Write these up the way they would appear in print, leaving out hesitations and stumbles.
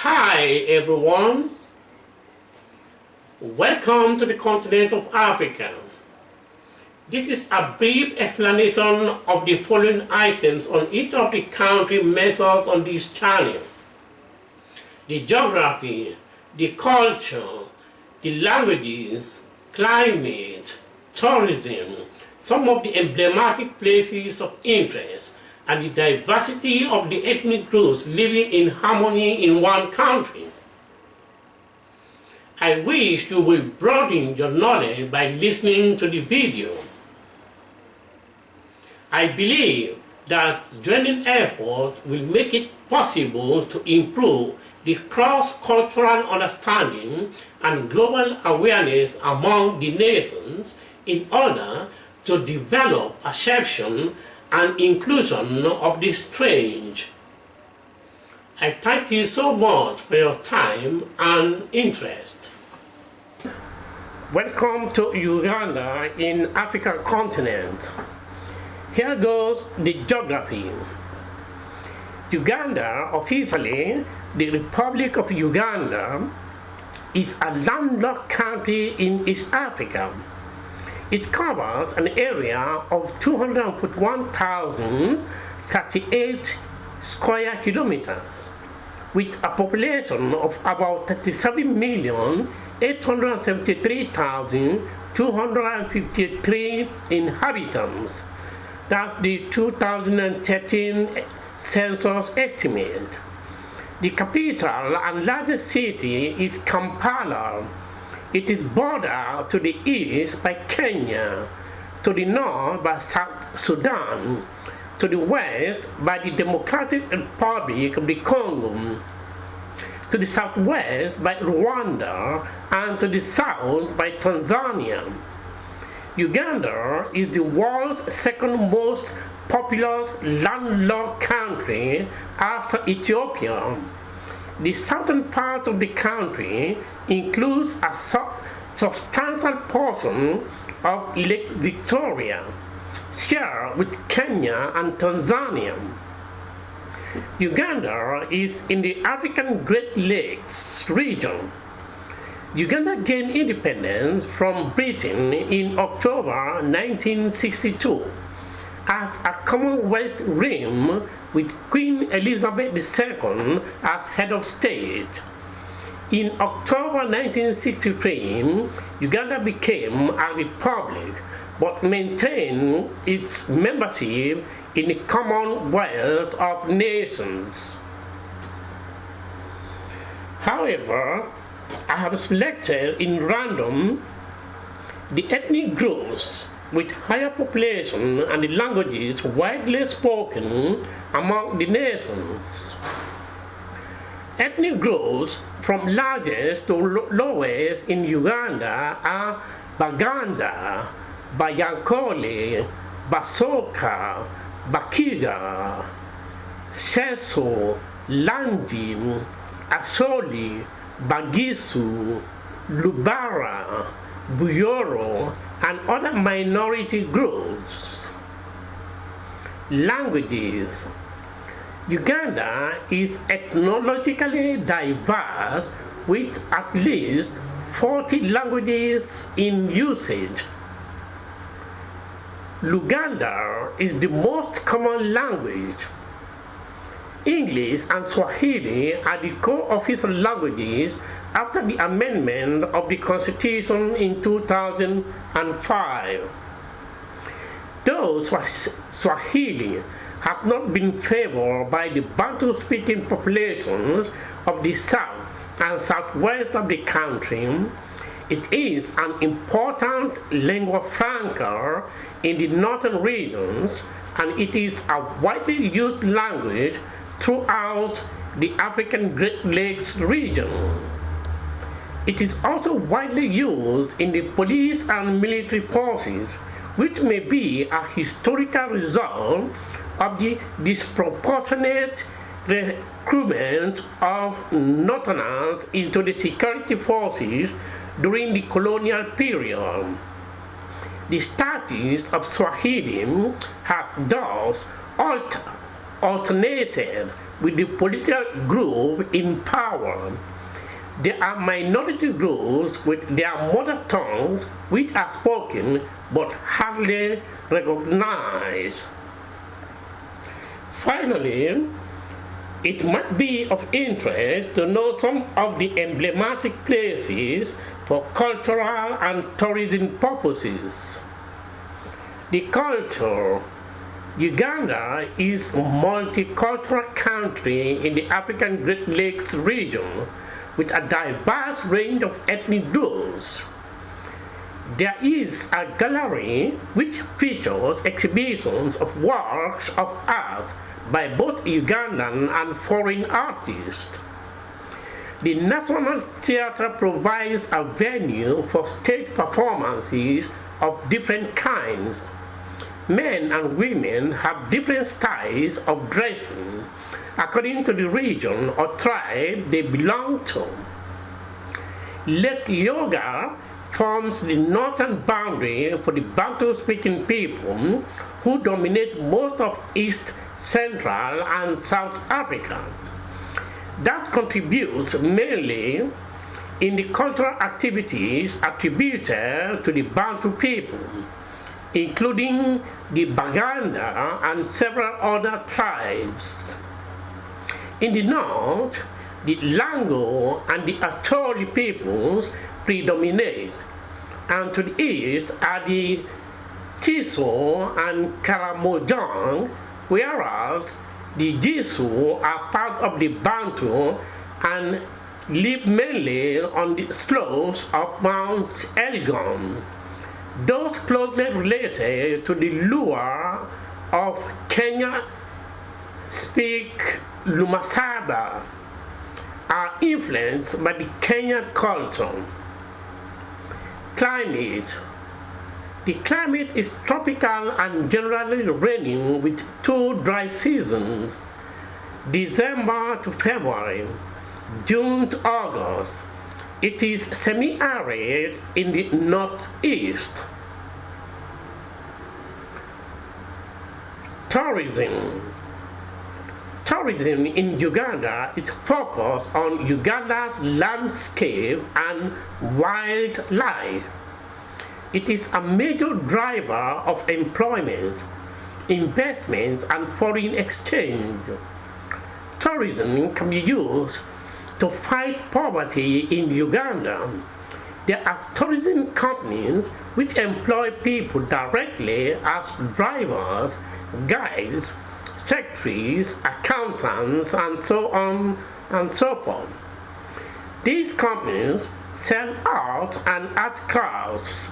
Hi everyone, welcome to the continent of Africa. This is a brief explanation of the following items on each of the country measured on this channel: the geography, the culture, the languages, climate, tourism, some of the emblematic places of interest, and the diversity of the ethnic groups living in harmony in one country. I wish you will broaden your knowledge by listening to the video. I believe that joining effort will make it possible to improve the cross-cultural understanding and global awareness among the nations in order to develop perception and inclusion of the strange. I thank you so much for your time and interest. Welcome to Uganda in African continent. Here goes the geography. Uganda, officially the Republic of Uganda, is a landlocked country in East Africa. It covers an area of 241,038 square kilometers, with a population of about 37,873,253 inhabitants. That's the 2013 census estimate. The capital and largest city is Kampala. It is bordered to the east by Kenya, to the north by South Sudan, to the west by the Democratic Republic of the Congo, to the southwest by Rwanda, and to the south by Tanzania. Uganda is the world's second most populous landlocked country after Ethiopia. The southern part of the country includes a substantial portion of Lake Victoria, shared with Kenya and Tanzania. Uganda is in the African Great Lakes region. Uganda gained independence from Britain in October 1962 as a Commonwealth realm with Queen Elizabeth II as head of state. In October 1963, Uganda became a republic but maintained its membership in the Commonwealth of Nations. However, I have selected in random the ethnic groups with higher population and the languages widely spoken among the nations. Ethnic groups from largest to lowest in Uganda are Baganda, Bayankole, Basoka, Bakiga, Seso, Lanjim, Asoli, Bagisu, Lubara, Buyoro, and other minority groups. Languages. Uganda is ethnologically diverse with at least 40 languages in usage. Luganda is the most common language. English and Swahili are the co-official languages after the amendment of the Constitution in 2005. Though Swahili has not been favored by the Bantu-speaking populations of the south and southwest of the country, it is an important lingua franca in the northern regions, and it is a widely used language throughout the African Great Lakes region. It is also widely used in the police and military forces, which may be a historical result of the disproportionate recruitment of northerners into the security forces during the colonial period. The status of Swahili has thus alternated with the political group in power. There are minority groups with their mother tongues which are spoken but hardly recognized. Finally, it might be of interest to know some of the emblematic places for cultural and tourism purposes. The culture. Uganda is a multicultural country in the African Great Lakes region with a diverse range of ethnic groups. There is a gallery which features exhibitions of works of art by both Ugandan and foreign artists. The National Theatre provides a venue for stage performances of different kinds. Men and women have different styles of dressing according to the region or tribe they belong to. Lake Yoga forms the northern boundary for the Bantu-speaking people who dominate most of East, Central, and South Africa. That contributes mainly in the cultural activities attributed to the Bantu people, including the Baganda and several other tribes. In the north, the Lango and the Acholi peoples predominate, and to the east are the Tiso and Karamojong, whereas the Jisu are part of the Bantu and live mainly on the slopes of Mount Elgon. Those closely related to the Luo of Kenya speak Lumasaba, are influenced by the Kenyan culture. Climate. The climate is tropical and generally raining with 2 dry seasons, December to February, June to August. It is semi-arid in the northeast. Tourism. Tourism in Uganda is focused on Uganda's landscape and wildlife. It is a major driver of employment, investment, and foreign exchange. Tourism can be used to fight poverty in Uganda. There are tourism companies which employ people directly as drivers, guides, secretaries, accountants, and so on and so forth. These companies sell art and art crafts,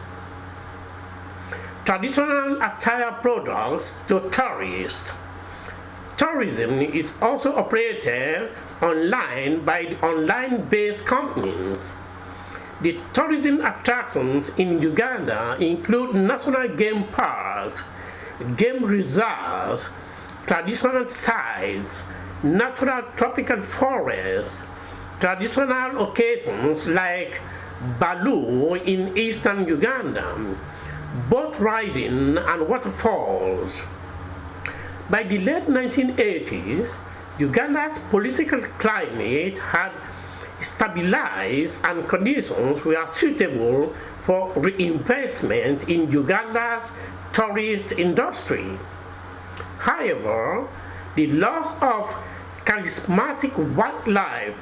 traditional attire products to tourists. Tourism is also operated online by the online-based companies. The tourism attractions in Uganda include national game parks, game reserves, traditional sites, natural tropical forests, traditional occasions like Balu in eastern Uganda, boat riding and waterfalls. By the late 1980s, Uganda's political climate had stabilized and conditions were suitable for reinvestment in Uganda's tourist industry. However, the loss of charismatic wildlife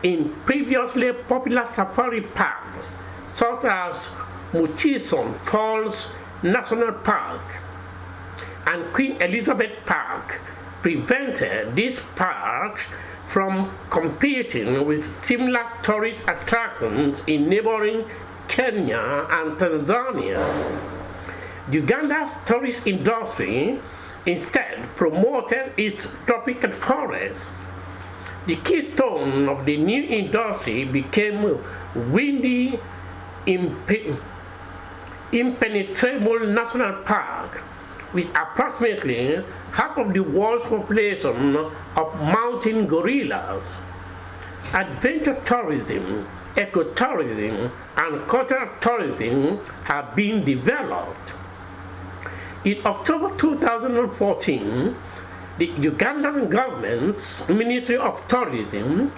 in previously popular safari parks such as Murchison Falls National Park and Queen Elizabeth Park prevented these parks from competing with similar tourist attractions in neighboring Kenya and Tanzania. Uganda's tourist industry instead promoted its tropical forests. The keystone of the new industry became windy, impenetrable national park, with approximately half of the world's population of mountain gorillas. Adventure tourism, ecotourism, and cultural tourism have been developed. In October 2014, the Ugandan government's Ministry of Tourism,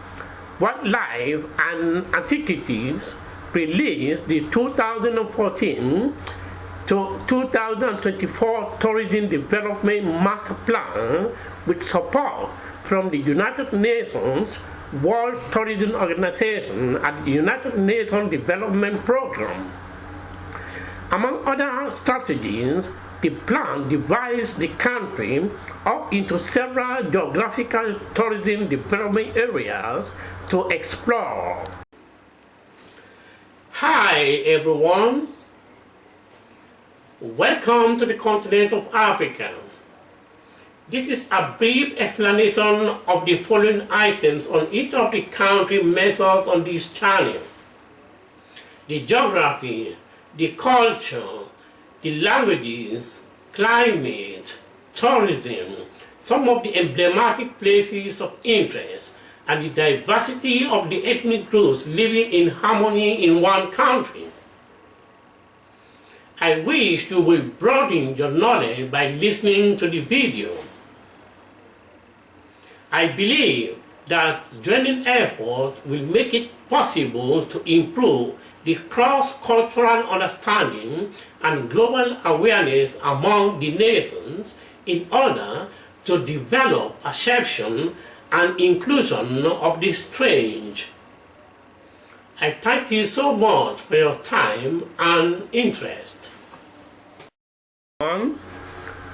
Wildlife and Antiquities released the 2014 to 2024 Tourism Development Master Plan with support from the United Nations World Tourism Organization and the United Nations Development Program. Among other strategies, the plan divides the country up into several geographical tourism development areas to explore. Hi everyone, welcome to the continent of Africa. This is a brief explanation of the following items on each of the country measured on this channel: the geography, the culture, the languages, climate, tourism, some of the emblematic places of interest, and the diversity of the ethnic groups living in harmony in one country. I wish you will broaden your knowledge by listening to the video. I believe that joining effort will make it possible to improve the cross-cultural understanding and global awareness among the nations in order to develop perception and inclusion of the strange. I thank you so much for your time and interest.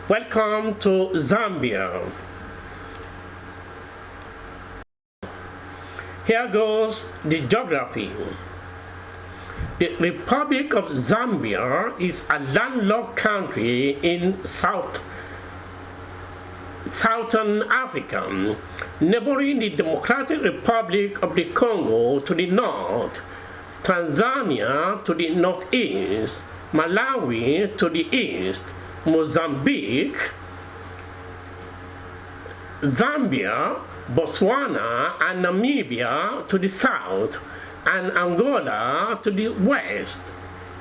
Welcome to Zambia. Here goes the geography. The Republic of Zambia is a landlocked country in Southern Africa, neighboring the Democratic Republic of the Congo to the north, Tanzania to the northeast, Malawi to the east, Mozambique, Zambia, Botswana and Namibia to the south, and Angola to the west.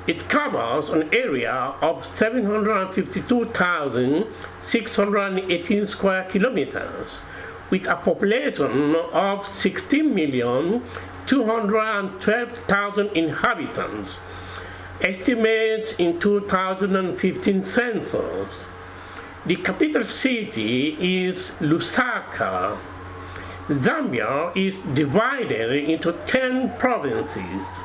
It covers an area of 752,618 square kilometers, with a population of 16,212,000 inhabitants, estimates in 2015 census. The capital city is Lusaka. Zambia is divided into 10 provinces,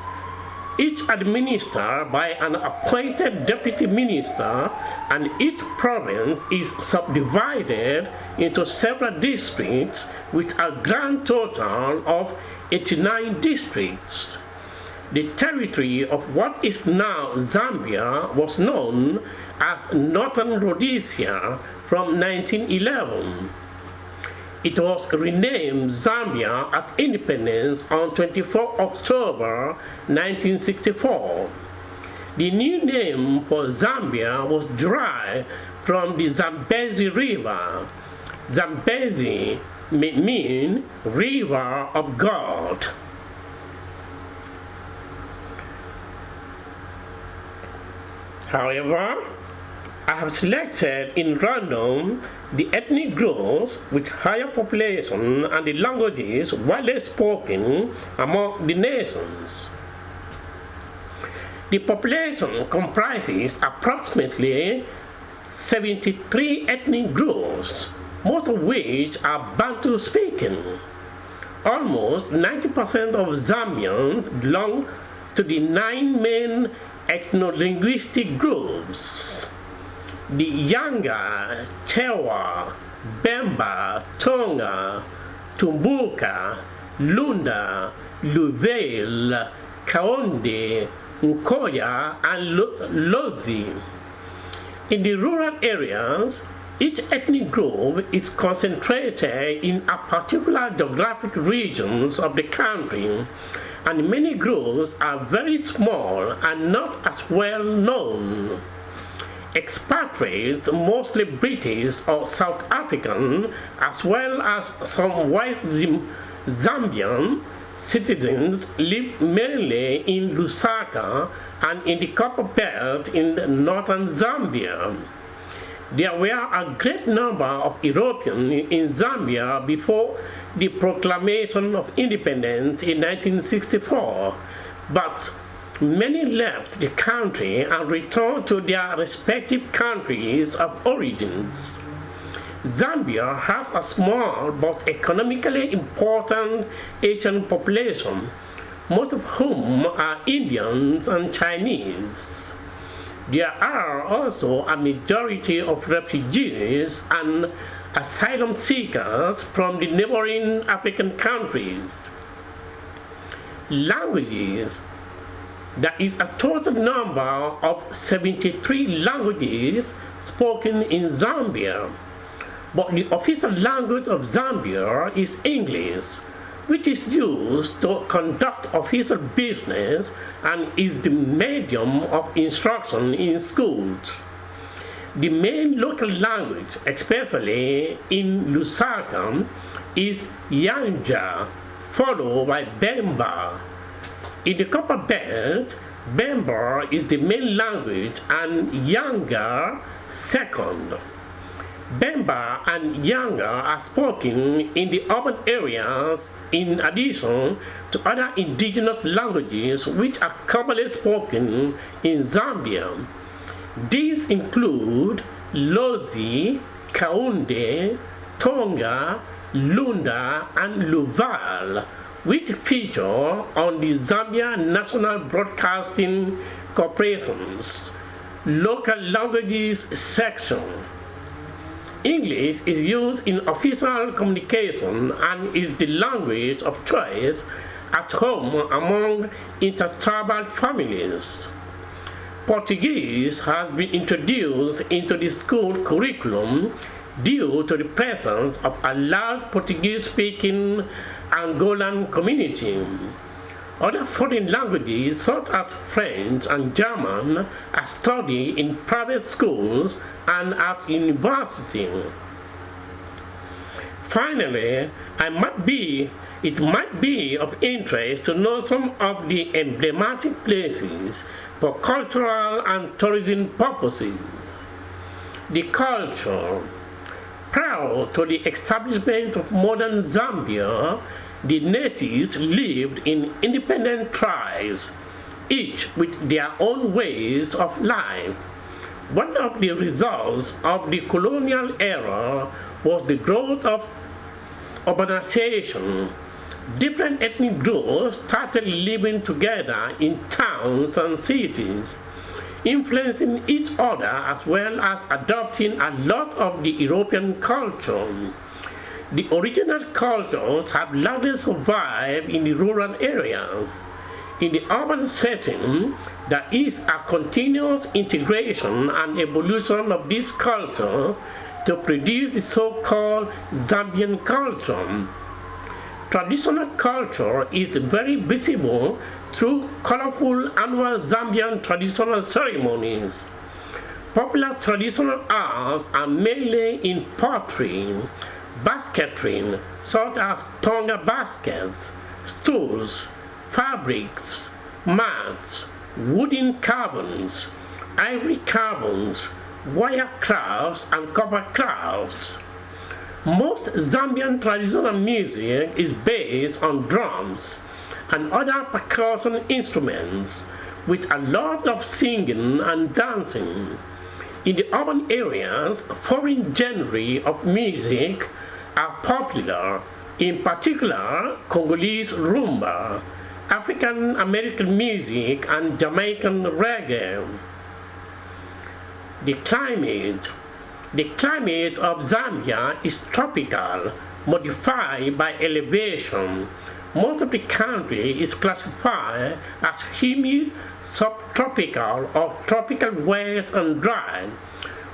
each administered by an appointed deputy minister, and each province is subdivided into several districts with a grand total of 89 districts. The territory of what is now Zambia was known as Northern Rhodesia from 1911. It was renamed Zambia at independence on 24 October 1964. The new name for Zambia was derived from the Zambezi River. Zambezi may mean River of God. However, I have selected in random the ethnic groups with higher population and the languages widely spoken among the nations. The population comprises approximately 73 ethnic groups, most of which are Bantu speaking. Almost 90% of Zambians belong to the 9 main ethno-linguistic groups: the Yanga, Chewa, Bemba, Tonga, Tumbuka, Lunda, Luvale, Kaonde, Nkoya, and Lozi. In the rural areas, each ethnic group is concentrated in a particular geographic regions of the country, and many groups are very small and not as well known. Expatriates, mostly British or South African, as well as some white Zambian citizens, live mainly in Lusaka and in the Copper Belt in northern Zambia. There were a great number of Europeans in Zambia before the proclamation of independence in 1964, but many left the country and returned to their respective countries of origins. Zambia has a small but economically important Asian population, most of whom are Indians and Chinese. There are also a majority of refugees and asylum seekers from the neighboring African countries. Languages. There is a total number of 73 languages spoken in Zambia, but the official language of Zambia is English, which is used to conduct official business and is the medium of instruction in schools. The main local language, especially in Lusaka, is Yanja, followed by Bemba. In the Copper Belt, Bemba is the main language and Yanga second. Bemba and Yanga are spoken in the urban areas in addition to other indigenous languages which are commonly spoken in Zambia. These include Lozi, Kaunde, Tonga, Lunda, and Luval, which feature on the Zambia National Broadcasting Corporation's Local Languages section. English is used in official communication and is the language of choice at home among intertribal families. Portuguese has been introduced into the school curriculum due to the presence of a large Portuguese-speaking Angolan community. Other foreign languages such as French and German are studied in private schools and at university. Finally, it might be of interest to know some of the emblematic places for cultural and tourism purposes. The culture. Prior to the establishment of modern Zambia, the natives lived in independent tribes, each with their own ways of life. One of the results of the colonial era was the growth of urbanization. Different ethnic groups started living together in towns and cities, influencing each other as well as adopting a lot of the European culture. The original cultures have largely survived in the rural areas. In the urban setting, there is a continuous integration and evolution of this culture to produce the so-called Zambian culture. Traditional culture is very visible through colorful annual Zambian traditional ceremonies. Popular traditional arts are mainly in pottery, basketry, such as tonga baskets, stools, fabrics, mats, wooden carvings, ivory carvings, wire crafts, and copper crafts. Most Zambian traditional music is based on drums and other percussion instruments, with a lot of singing and dancing. In the urban areas, foreign genres of music are popular, in particular Congolese rumba, African American music, and Jamaican reggae. The climate. The climate of Zambia is tropical, modified by elevation. Most of the country is classified as humid, subtropical, or tropical wet and dry,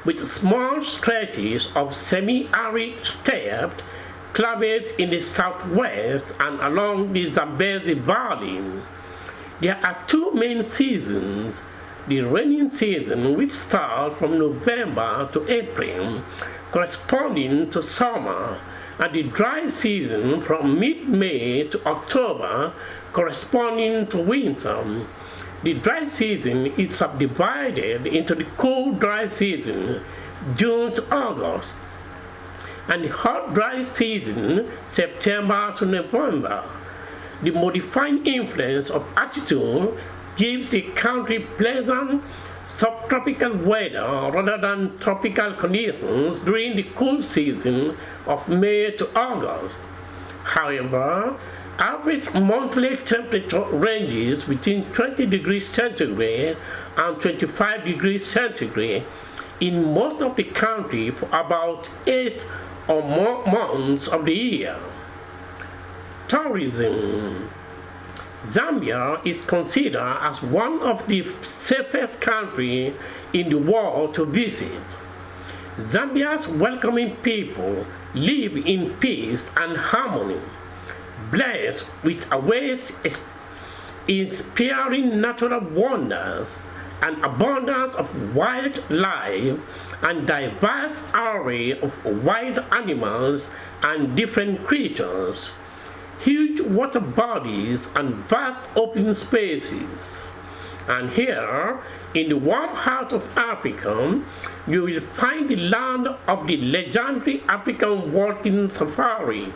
with small stretches of semi-arid steppe climate in the southwest and along the Zambezi Valley. There are two main seasons: the rainy season, which starts from November to April, corresponding to summer, and the dry season from mid-May to October, corresponding to winter. The dry season is subdivided into the cool dry season, June to August, and the hot dry season, September to November. The modifying influence of altitude gives the country pleasant subtropical weather rather than tropical conditions during the cool season of May to August. However, average monthly temperature ranges between 20 degrees centigrade and 25 degrees centigrade in most of the country for about 8 or more months of the year. Tourism. Zambia is considered as one of the safest countries in the world to visit. Zambia's welcoming people live in peace and harmony, blessed with always inspiring natural wonders, an abundance of wildlife, and diverse array of wild animals and different creatures, huge water bodies and vast open spaces. And here, in the warm heart of Africa, you will find the land of the legendary African walking safari,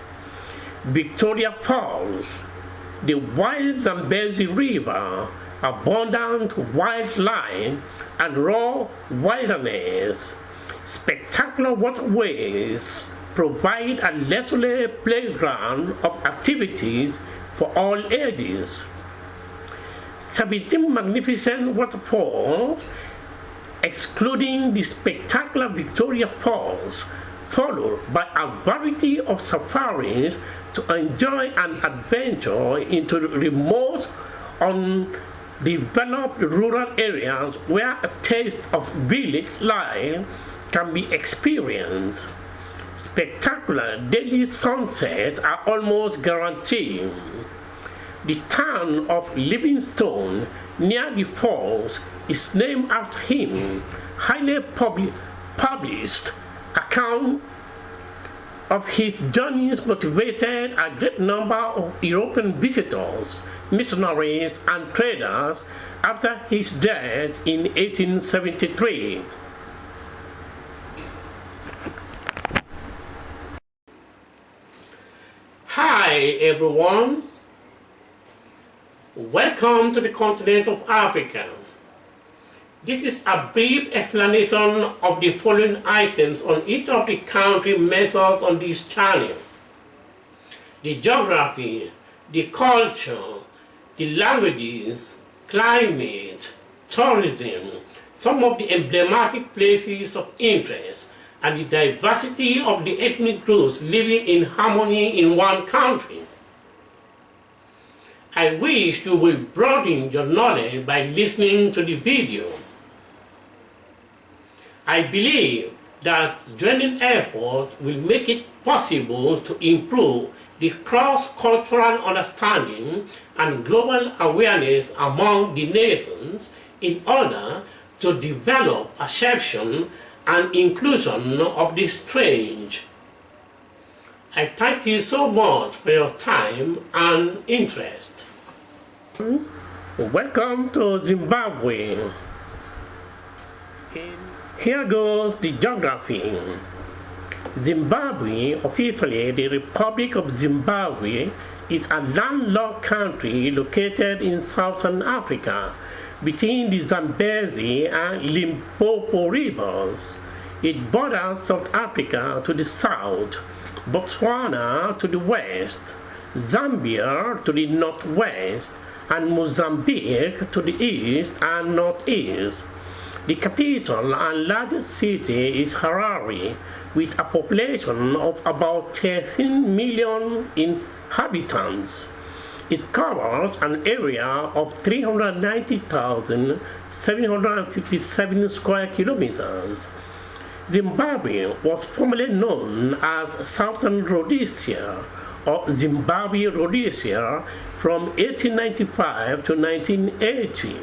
Victoria Falls, the wild Zambezi River, abundant wildlife and raw wilderness. Spectacular waterways provide a leisurely playground of activities for all ages. 17 magnificent waterfalls, excluding the spectacular Victoria Falls, followed by a variety of safaris to enjoy an adventure into the remote, undeveloped rural areas where a taste of village life can be experienced. Spectacular daily sunsets are almost guaranteed. The town of Livingstone, near the falls, is named after him. Highly published account of his journeys motivated a great number of European visitors, missionaries, and traders after his death in 1873. Hi everyone, welcome to the continent of Africa. This is a brief explanation of the following items on each of the countries measured on this channel: the geography, the culture, the languages, climate, tourism, some of the emblematic places of interest, and the diversity of the ethnic groups living in harmony in one country. I wish you will broaden your knowledge by listening to the video. I believe that joining effort will make it possible to improve the cross-cultural understanding and global awareness among the nations in order to develop perception and inclusion of the strange. I thank you so much for your time and interest. Welcome to Zimbabwe. Here goes the geography. Zimbabwe, officially the Republic of Zimbabwe, is a landlocked country located in southern Africa between the Zambezi and Limpopo rivers. It borders South Africa to the south, Botswana to the west, Zambia to the northwest, and Mozambique to the east and northeast. The capital and largest city is Harare, with a population of about 13 million inhabitants. It covers an area of 390,757 square kilometers. Zimbabwe was formerly known as Southern Rhodesia or Zimbabwe Rhodesia from 1895 to 1980.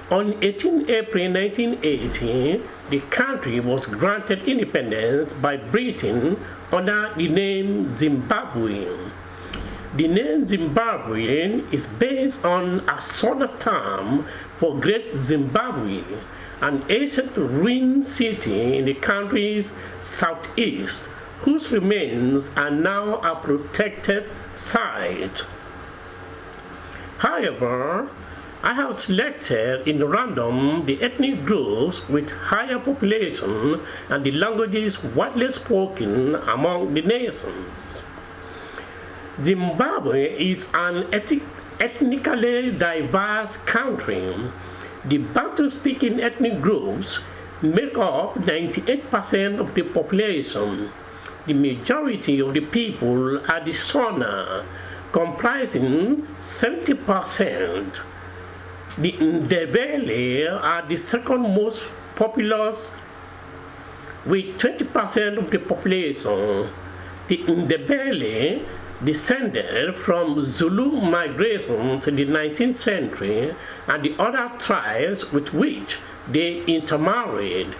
On 18 April 1980, the country was granted independence by Britain under the name Zimbabwe. The name Zimbabwean is based on a Shona term for Great Zimbabwe, an ancient ruined city in the country's southeast, whose remains are now a protected site. However, I have selected in random the ethnic groups with higher population and the languages widely spoken among the nations. Zimbabwe is an ethnically diverse country. The Bantu-speaking ethnic groups make up 98% of the population. The majority of the people are the Shona, comprising 70%. The Ndebele are the second most populous with 20% of the population. The Ndebele descended from Zulu migrations in the 19th century and the other tribes with which they intermarried.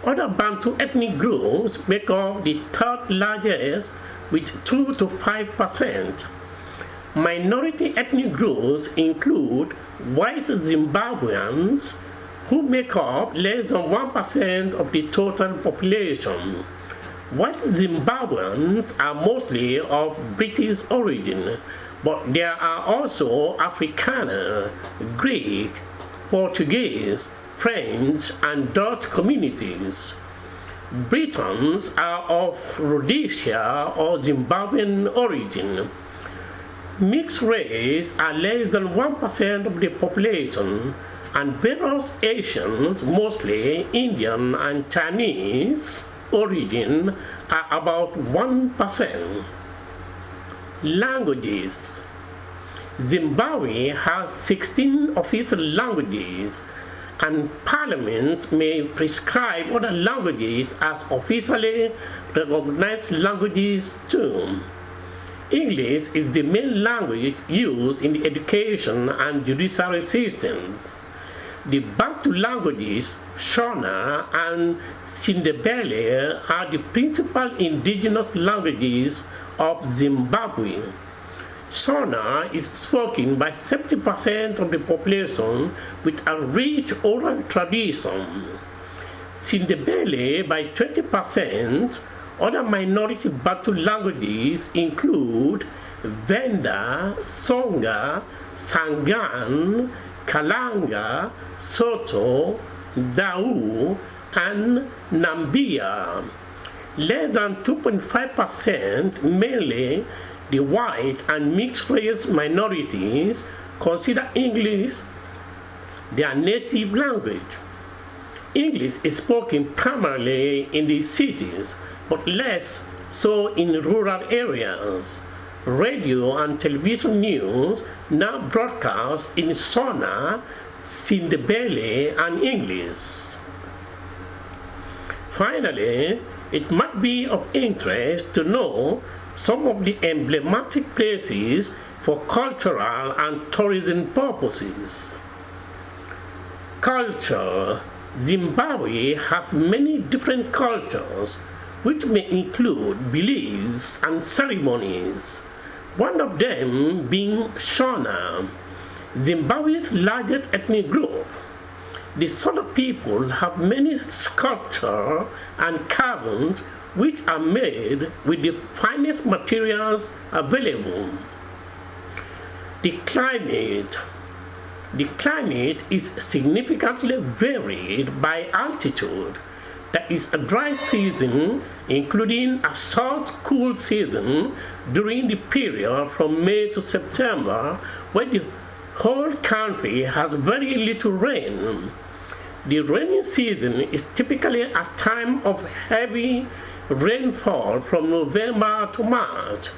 Other Bantu ethnic groups make up the third largest with 2 to 5%. Minority ethnic groups include white Zimbabweans, who make up less than 1% of the total population. White Zimbabweans are mostly of British origin, but there are also Afrikaner, Greek, Portuguese, French, and Dutch communities. Britons are of Rhodesia or Zimbabwean origin. Mixed race are less than 1% of the population, and various Asians, mostly Indian and Chinese origin, are about 1%. Languages. Zimbabwe has 16 official languages, and Parliament may prescribe other languages as officially recognized languages too. English is the main language used in the education and judiciary systems. The Bantu languages, Shona and Sindebele, are the principal indigenous languages of Zimbabwe. Shona is spoken by 70% of the population with a rich oral tradition. Sindebele by 20%. Other minority Bantu languages include Venda, Songa, Sangan, Kalanga, Soto, Dau, and Nambia. Less than 2.5%, mainly the white and mixed race minorities, consider English their native language. English is spoken primarily in the cities, but less so in rural areas. Radio and television news now broadcast in Shona, Sindebele, and English. Finally, it might be of interest to know some of the emblematic places for cultural and tourism purposes. Culture. Zimbabwe has many different cultures, which may include beliefs and ceremonies. One of them being Shona, Zimbabwe's largest ethnic group. The Shona people have many sculptures and carvings which are made with the finest materials available. The climate. The climate is significantly varied by altitude. There is a dry season, including a short, cool season during the period from May to September, where the whole country has very little rain. The rainy season is typically a time of heavy rainfall from November to March.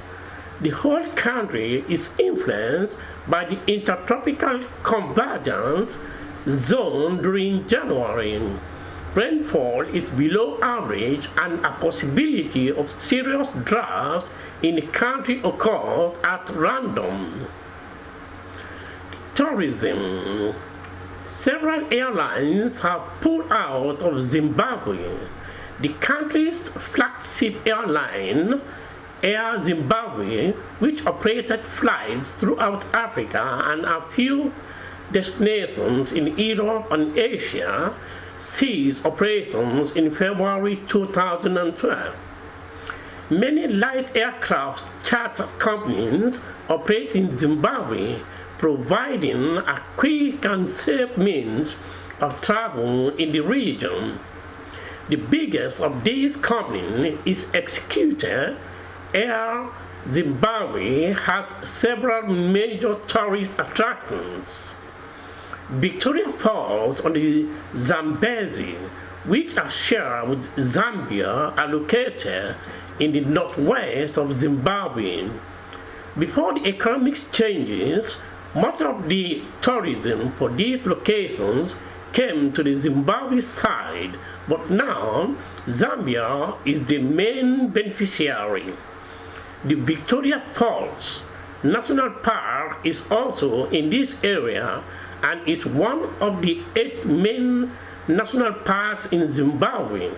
The whole country is influenced by the intertropical convergence zone during January. Rainfall is below average and a possibility of serious drought in the country occurs at random. Tourism. Several airlines have pulled out of Zimbabwe. The country's flagship airline, Air Zimbabwe, which operated flights throughout Africa and a few destinations in Europe and Asia ceased operations in February 2012. Many light aircraft charter companies operate in Zimbabwe, providing a quick and safe means of travel in the region. The biggest of these companies is Executor Air. Zimbabwe has several major tourist attractions. Victoria Falls on the Zambezi, which are shared with Zambia, are located in the northwest of Zimbabwe. Before the economic changes, much of the tourism for these locations came to the Zimbabwe side, but now Zambia is the main beneficiary. The Victoria Falls National Park is also in this area and is one of the 8 main national parks in Zimbabwe,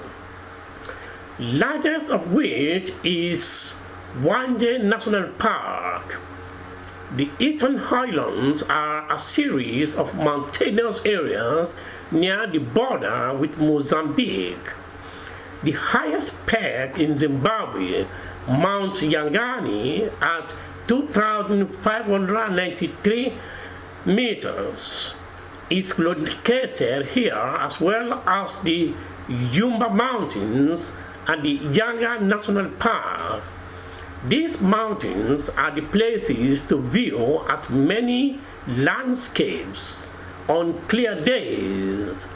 largest of which is Wanje National Park. The Eastern Highlands are a series of mountainous areas near the border with Mozambique. The highest peak in Zimbabwe, Mount Yangani, at 2,593 meters, is located here, as well as the Lumumba Mountains and the Yanga National Park. These mountains are the places to view as many landscapes on clear days.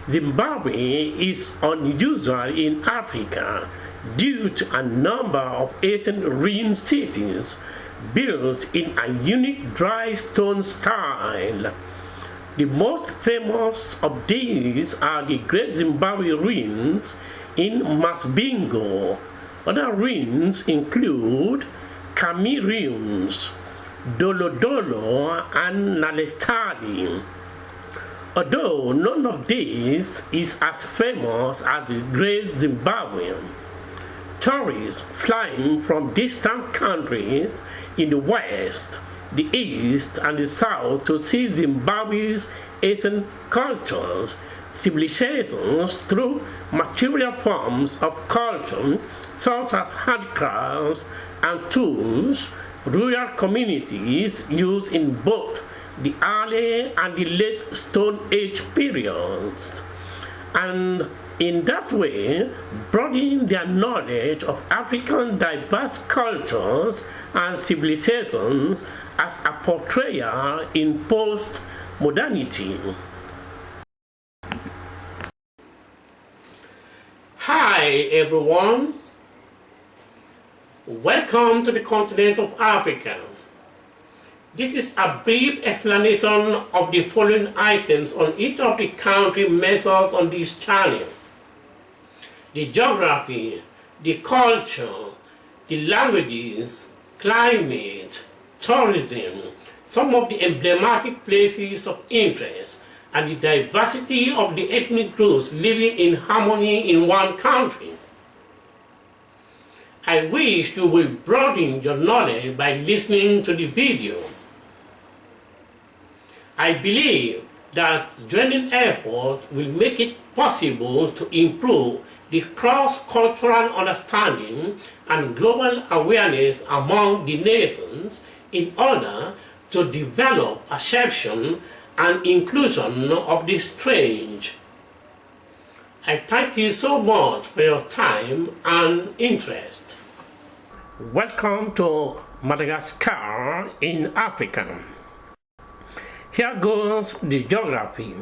Zimbabwe is unusual in Africa due to a number of ancient ruined cities built in a unique dry stone style. The most famous of these are the Great Zimbabwe ruins in Masvingo. Other ruins include Kami ruins, Dolodolo, and Naletadi. Although none of these is as famous as the Great Zimbabwe, tourists flying from distant countries in the west, the east, and the south to see Zimbabwe's ancient cultures, civilizations through material forms of culture such as handcrafts and tools, rural communities used in both the early and the late Stone Age periods, and in that way broadening their knowledge of African diverse cultures and civilizations as a portrayal in post-modernity. Hi everyone, welcome to the continent of Africa. This is a brief explanation of the following items on each of the country measured on this channel: the geography, the culture, the languages, climate, tourism, some of the emblematic places of interest, and the diversity of the ethnic groups living in harmony in one country. I wish you will broaden your knowledge by listening to the video. I believe that joining effort will make it possible to improve the cross-cultural understanding and global awareness among the nations in order to develop perception and inclusion of the strange. I thank you so much for your time and interest. Welcome to Madagascar in Africa. Here goes the geography.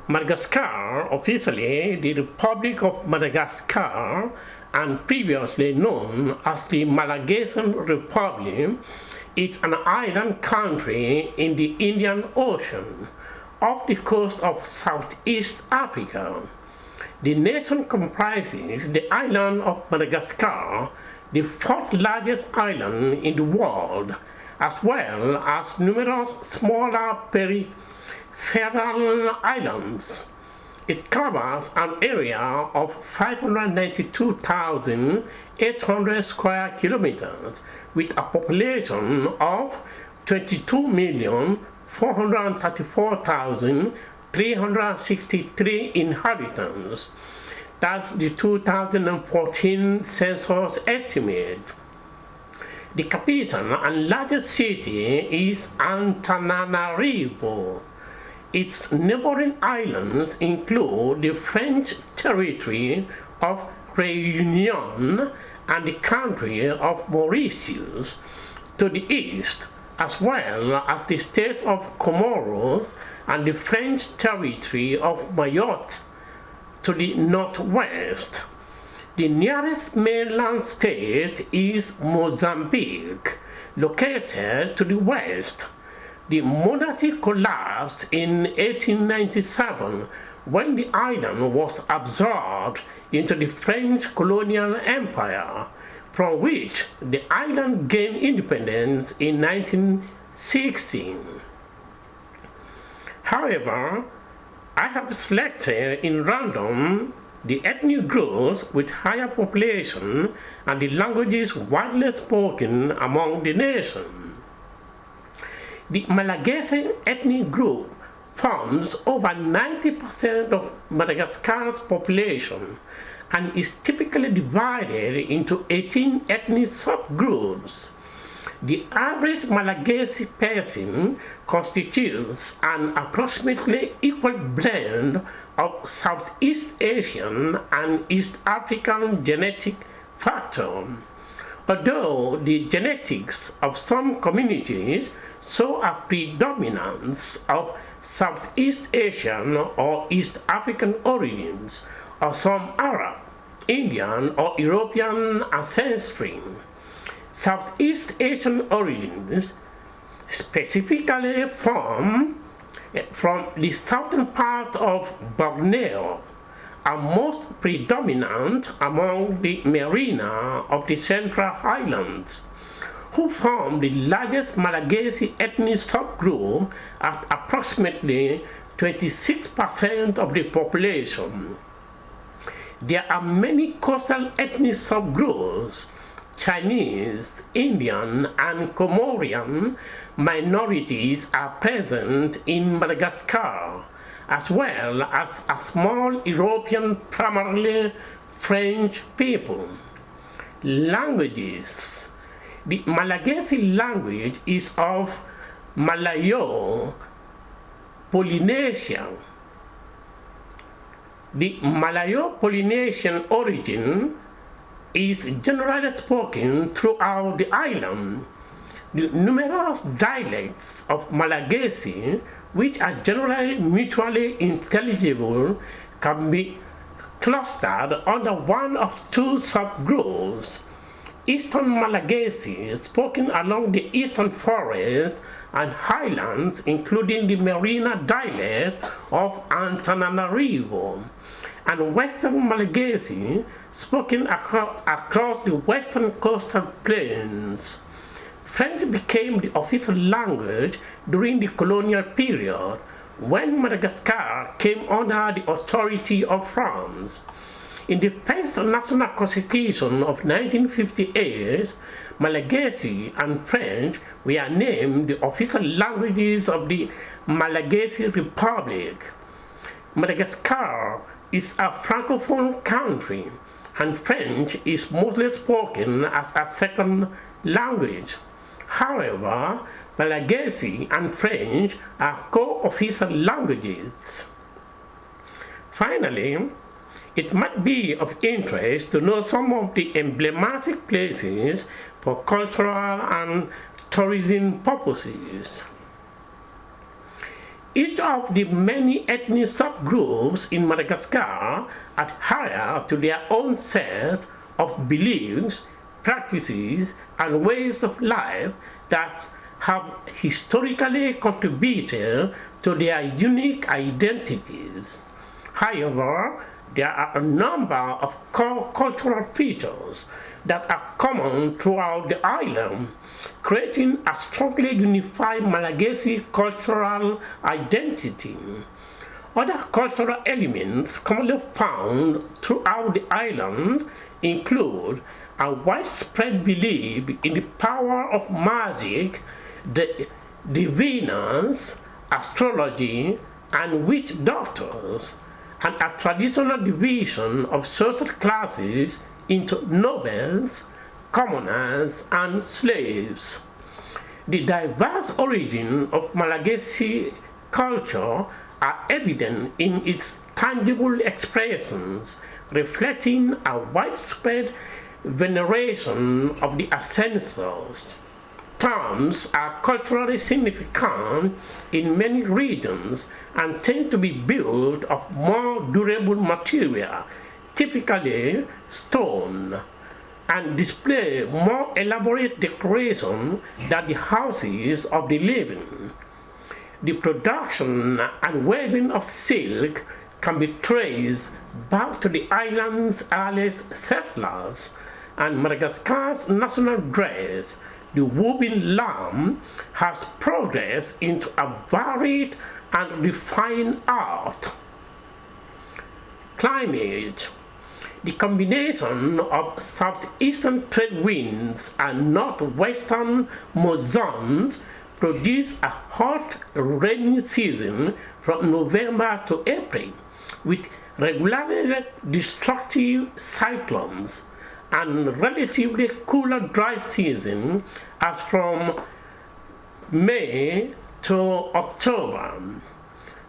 Madagascar, officially the Republic of Madagascar and previously known as the Malagasy Republic, is an island country in the Indian Ocean off the coast of Southeast Africa. The nation comprises the island of Madagascar, the 4th largest island in the world, as well as numerous smaller peripheral islands. It covers an area of 592,800 square kilometers with a population of 434,363 inhabitants. That's the 2014 census estimate. The capital and largest city is Antananarivo. Its neighboring islands include the French territory of Réunion and the country of Mauritius to the east, as well as the state of Comoros and the French territory of Mayotte to the northwest. The nearest mainland state is Mozambique, located to the west. The monarchy collapsed in 1897 when the island was absorbed into the French colonial empire, from which the island gained independence in 1916. However, I have selected in random the ethnic groups with higher population and the languages widely spoken among the nation. The Malagasy ethnic group forms over 90% of Madagascar's population and is typically divided into 18 ethnic subgroups. The average Malagasy person constitutes an approximately equal blend of Southeast Asian and East African genetic factor. Although the genetics of some communities show a predominance of Southeast Asian or East African origins, or some Arab, Indian, or European ancestry. Southeast Asian origins specifically from the southern part of Borneo are most predominant among the Merina of the Central Highlands, who form the largest Malagasy ethnic subgroup at approximately 26% of the population. There are many coastal ethnic subgroups. Chinese, Indian, and Comorian minorities are present in Madagascar, as well as a small European, primarily French people. Languages. The Malagasy language is of Malayo-Polynesian. The Malayo-Polynesian origin is generally spoken throughout the island. The numerous dialects of Malagasy, which are generally mutually intelligible, can be clustered under one of two subgroups. Eastern Malagasy, spoken along the eastern forests and highlands, including the Merina dialect of Antananarivo, and Western Malagasy, spoken across the western coastal plains. French became the official language during the colonial period, when Madagascar came under the authority of France. In the first national constitution of 1958, Malagasy and French were named the official languages of the Malagasy Republic. Madagascar is a francophone country, and French is mostly spoken as a second language. However, Malagasy and French are co-official languages. Finally, it might be of interest to know some of the emblematic places for cultural and tourism purposes. Each of the many ethnic subgroups in Madagascar adhere to their own set of beliefs, practices, and ways of life that have historically contributed to their unique identities. However, there are a number of core cultural features that are common throughout the island, creating a strongly unified Malagasy cultural identity. Other cultural elements commonly found throughout the island include a widespread belief in the power of magic, the diviners, astrology, and witch doctors, and a traditional division of social classes into nobles, commoners, and slaves. The diverse origin of Malagasy culture are evident in its tangible expressions, reflecting a widespread veneration of the ancestors. Terms are culturally significant in many regions and tend to be built of more durable material, typically stone, and display more elaborate decoration than the houses of the living. The production and weaving of silk can be traced back to the island's earliest settlers, and Madagascar's national dress, the woven lamb, has progressed into a varied and refined art. Climate. The combination of southeastern trade winds and northwestern monsoons produce a hot, rainy season from November to April, with regularly destructive cyclones, and relatively cooler dry season as from May to October.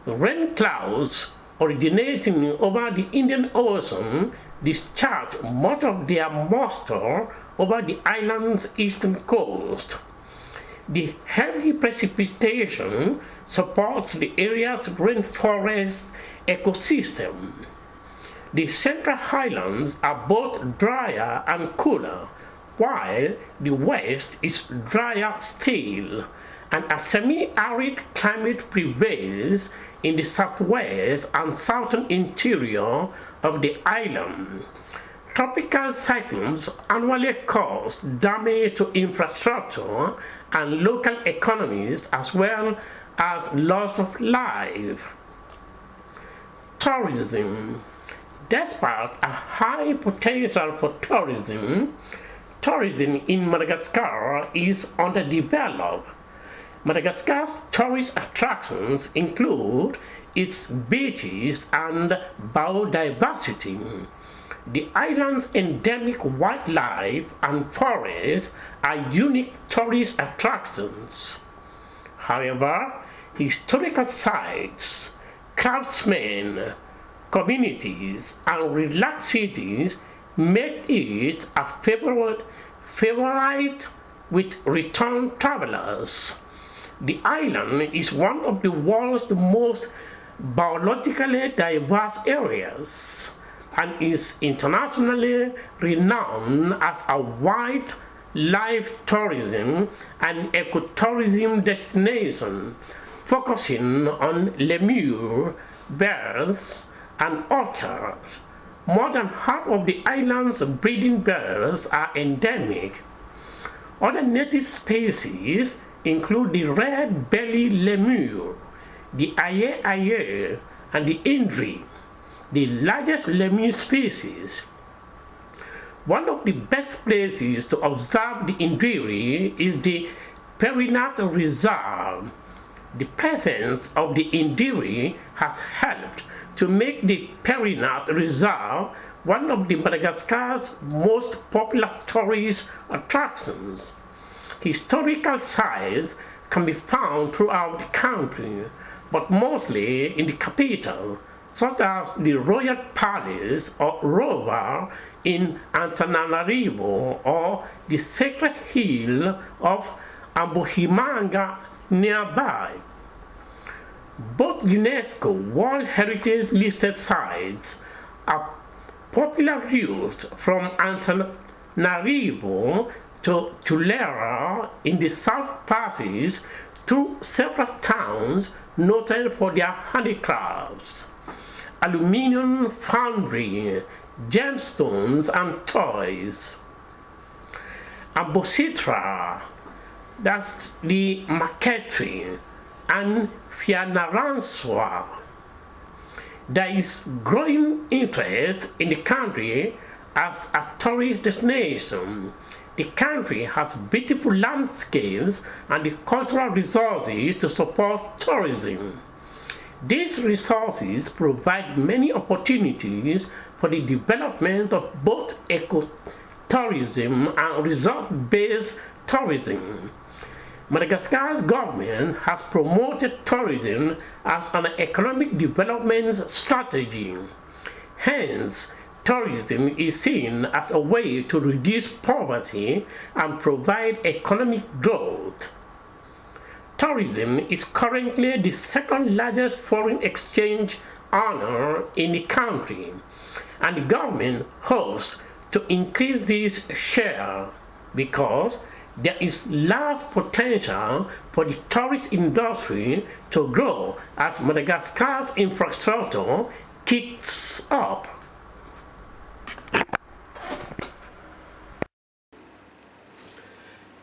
Rain clouds originating over the Indian Ocean discharge much of their moisture over the island's eastern coast. The heavy precipitation supports the area's rainforest ecosystem. The Central Highlands are both drier and cooler, while the West is drier still, and a semi-arid climate prevails in the southwest and southern interior of the island. Tropical cyclones annually cause damage to infrastructure and local economies, as well as loss of life. Tourism. Despite a high potential for tourism in Madagascar is underdeveloped. Madagascar's tourist attractions include its beaches and biodiversity. The island's endemic wildlife and forests are unique tourist attractions. However, historical sites, craftsmen, communities, and relaxed cities make it a favorite with return travelers. The island is one of the world's most biologically diverse areas and is internationally renowned as a wildlife tourism and ecotourism destination, focusing on lemur, birds, and orchids. More than half of the island's breeding birds are endemic. Other native species include the red-bellied lemur, the aye, and the indri, the largest lemur species. One of the best places to observe the indri is the Perinat Reserve. The presence of the indri has helped to make the Perinat Reserve one of the Madagascar's most popular tourist attractions. Historical sites can be found throughout the country, but mostly in the capital, such as the Royal Palace or Rover in Antananarivo or the Sacred Hill of Ambohimanga nearby. Both UNESCO World Heritage listed sites are popular routes from Antananarivo to Tulera in the South passes through several towns noted for their handicrafts, aluminium foundry, gemstones, and toys. Ambositra, that's the marquetry, and Fianarantsoa. There is growing interest in the country as a tourist destination. The country has beautiful landscapes and the cultural resources to support tourism. These resources provide many opportunities for the development of both ecotourism and resort-based tourism. Madagascar's government has promoted tourism as an economic development strategy. Hence, tourism is seen as a way to reduce poverty and provide economic growth. Tourism is currently the second largest foreign exchange earner in the country, and the government hopes to increase this share because there is large potential for the tourist industry to grow as Madagascar's infrastructure kicks up.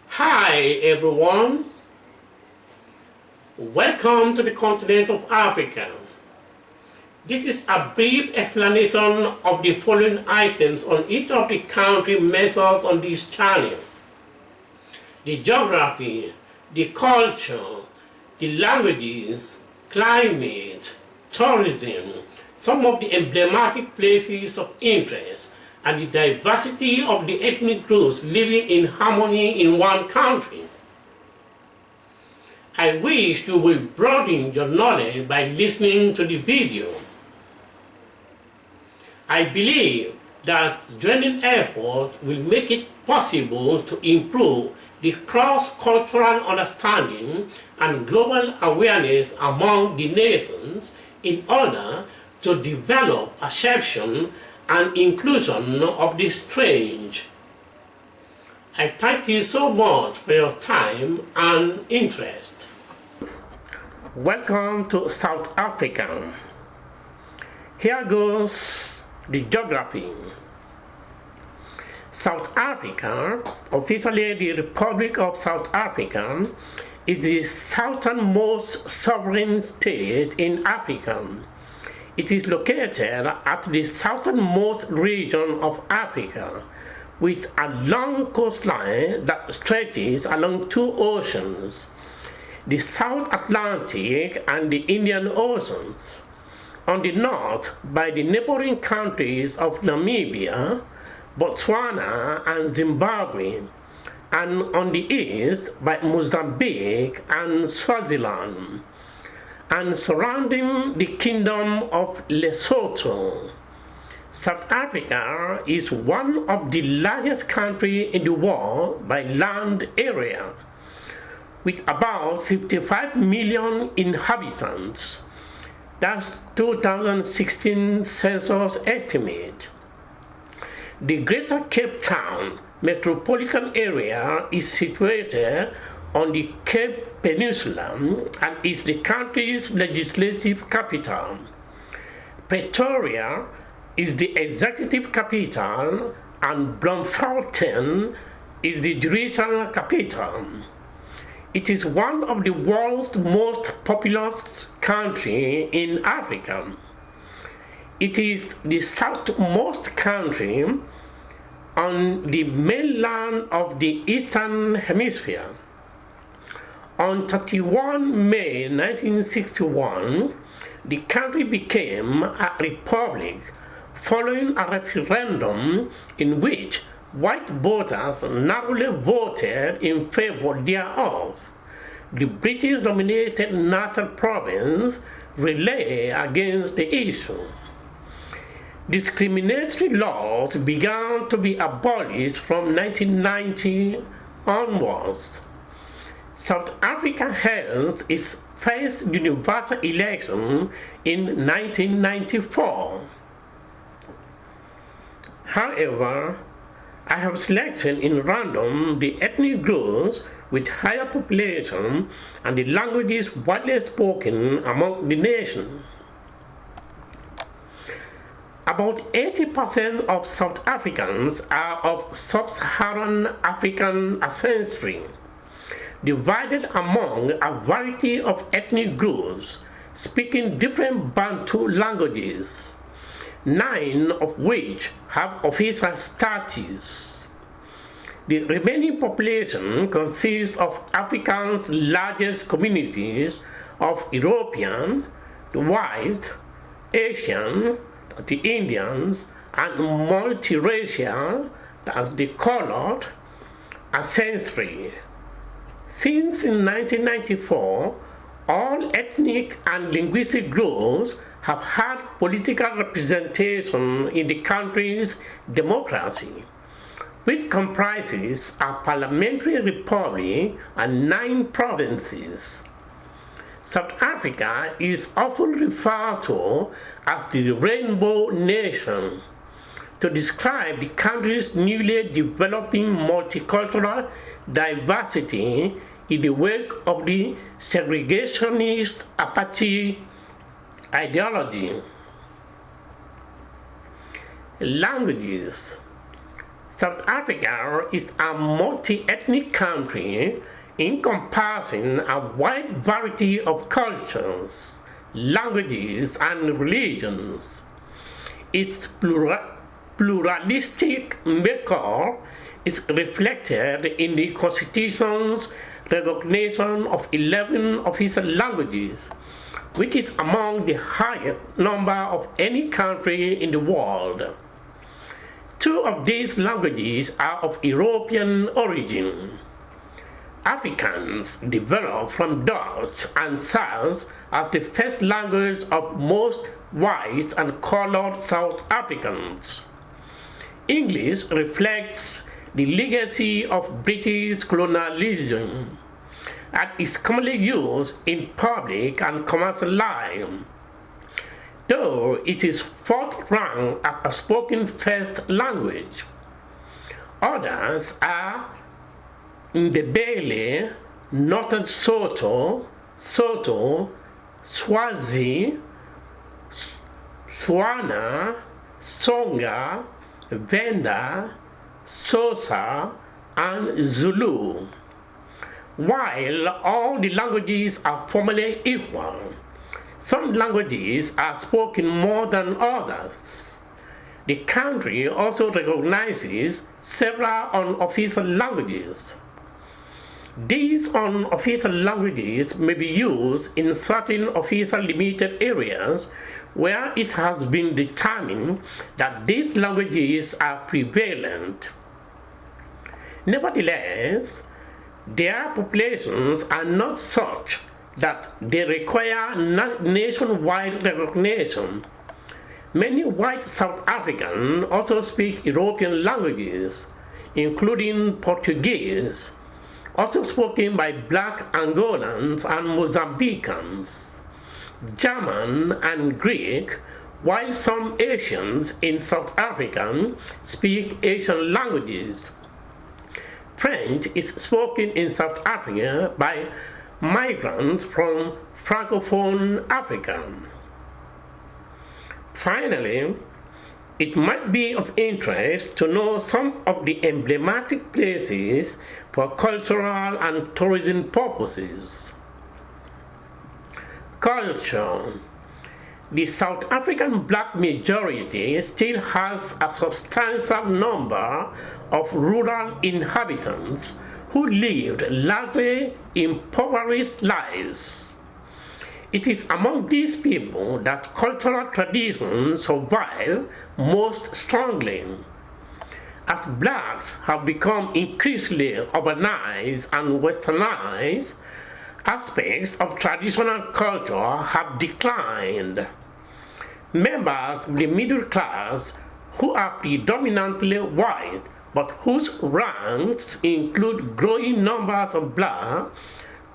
Hi everyone, welcome to the continent of Africa. This is a brief explanation of the following items on each of the countries measured on this channel: the geography, the culture, the languages, climate, tourism, some of the emblematic places of interest, and the diversity of the ethnic groups living in harmony in one country. I wish you will broaden your knowledge by listening to the video. I believe that joining effort will make it possible to improve the cross-cultural understanding and global awareness among the nations in order to develop perception and inclusion of the strange. I thank you so much for your time and interest. Welcome to South Africa. Here goes the geography. South Africa, officially the Republic of South Africa, is the southernmost sovereign state in Africa. It is located at the southernmost region of Africa, with a long coastline that stretches along two oceans, the South Atlantic and the Indian Oceans. On the north by the neighboring countries of Namibia, Botswana and Zimbabwe, and on the east by Mozambique and Swaziland, and surrounding the Kingdom of Lesotho. South Africa is one of the largest countries in the world by land area, with about 55 million inhabitants. That's 2016 census estimate. The Greater Cape Town metropolitan area is situated on the Cape Peninsula and is the country's legislative capital. Pretoria is the executive capital and Bloemfontein is the judicial capital. It is one of the world's most populous countries in Africa. It is the southmost country on the mainland of the Eastern Hemisphere. On 31 May 1961, the country became a republic following a referendum in which white voters narrowly voted in favor thereof. The British-dominated Natal province rallied against the issue. Discriminatory laws began to be abolished from 1990 onwards. South Africa held its first universal election in 1994. However, I have selected in random the ethnic groups with higher population and the languages widely spoken among the nation. About 80% of South Africans are of sub-Saharan African ancestry, divided among a variety of ethnic groups speaking different Bantu languages, 9 of which have official status. The remaining population consists of Africa's largest communities of European, the white, Asian, the Indians, and multiracial, that's the colored, ancestry. Since 1994, all ethnic and linguistic groups have had political representation in the country's democracy, which comprises a parliamentary republic and 9 provinces. South Africa is often referred to as the Rainbow Nation to describe the country's newly developing multicultural diversity in the wake of the segregationist apartheid ideology. Languages. South Africa is a multi-ethnic country encompassing a wide variety of cultures, languages, and religions. Its pluralistic makeup is reflected in the Constitution's recognition of 11 official languages, which is among the highest number of any country in the world. 2 of these languages are of European origin. Afrikaans developed from Dutch and serves as the first language of most white and colored South Africans. English reflects the legacy of British colonialism and is commonly used in public and commercial life, though it is 4th ranked as a spoken first language. Others are Ndebele, Northern Soto, Swazi, Swana, Songa, Venda, Xhosa, and Zulu. While all the languages are formally equal, some languages are spoken more than others. The country also recognizes several unofficial languages. These unofficial languages may be used in certain official limited areas where it has been determined that these languages are prevalent. Nevertheless, their populations are not such that they require nationwide recognition. Many white South Africans also speak European languages, including Portuguese, also spoken by black Angolans and Mozambicans, German and Greek, while some Asians in South Africa speak Asian languages. French is spoken in South Africa by migrants from Francophone Africa. Finally, it might be of interest to know some of the emblematic places for cultural and tourism purposes. Culture. The South African black majority still has a substantial number of rural inhabitants who lived largely impoverished lives. It is among these people that cultural traditions survive most strongly. As blacks have become increasingly urbanized and westernized, aspects of traditional culture have declined. Members of the middle class, who are predominantly white but whose ranks include growing numbers of black,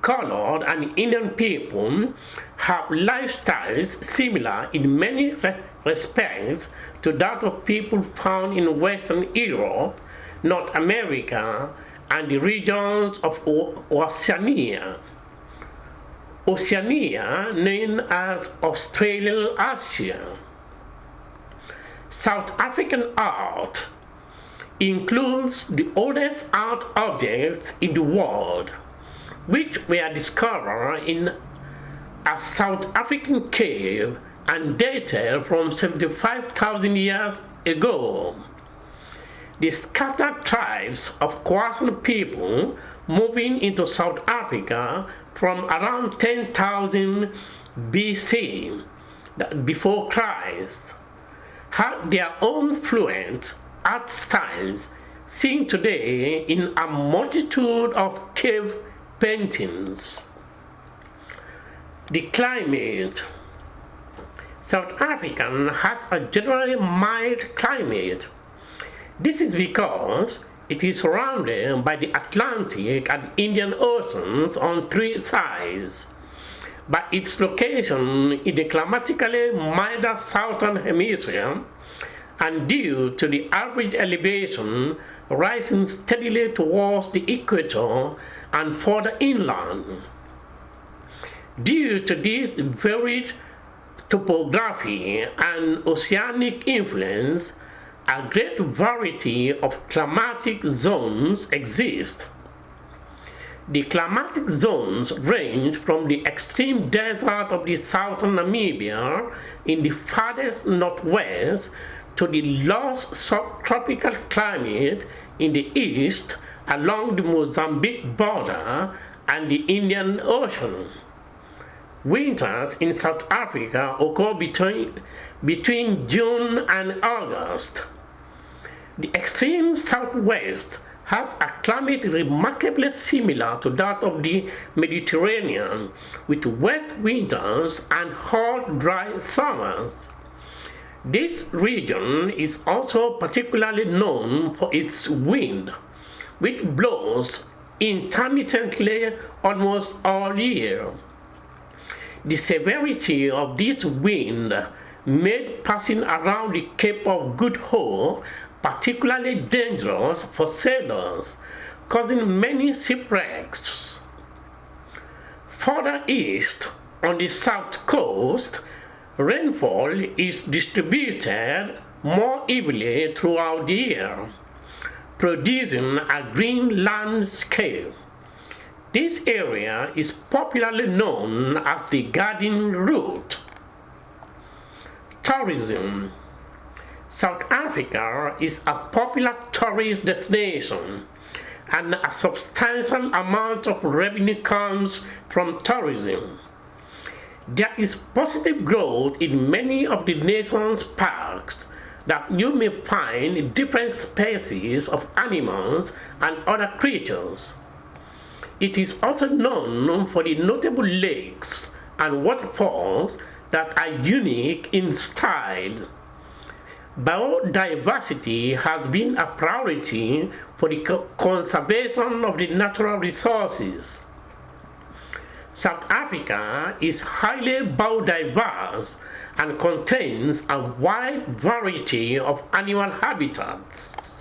colored, and Indian people, have lifestyles similar in many respects to that of people found in Western Europe, North America, and the regions of Oceania. Oceania, known as Australasia. South African art includes the oldest art objects in the world, which were discovered in a South African cave and dated from 75,000 years ago. The scattered tribes of Khoisan people moving into South Africa from around 10,000 BC, before Christ, had their own fluent art styles seen today in a multitude of cave paintings. The climate. South Africa has a generally mild climate. This is because it is surrounded by the Atlantic and Indian Oceans on three sides. By its location in the climatically milder southern hemisphere, and due to the average elevation rising steadily towards the equator and further inland. Due to this varied topography and oceanic influence, a great variety of climatic zones exist. The climatic zones range from the extreme desert of the southern Namibia in the farthest northwest to the lush subtropical climate in the east along the Mozambique border and the Indian Ocean. Winters in South Africa occur between June and August. The extreme southwest has a climate remarkably similar to that of the Mediterranean, with wet winters and hot, dry summers. This region is also particularly known for its wind, which blows intermittently almost all year. The severity of this wind made passing around the Cape of Good Hope particularly dangerous for sailors, causing many shipwrecks. Further east, on the south coast, rainfall is distributed more evenly throughout the year, producing a green landscape. This area is popularly known as the Garden Route. Tourism. South Africa is a popular tourist destination, and a substantial amount of revenue comes from tourism. There is positive growth in many of the nation's parks that you may find different species of animals and other creatures. It is also known for the notable lakes and waterfalls that are unique in style. Biodiversity has been a priority for the conservation of the natural resources. South Africa is highly biodiverse and contains a wide variety of animal habitats.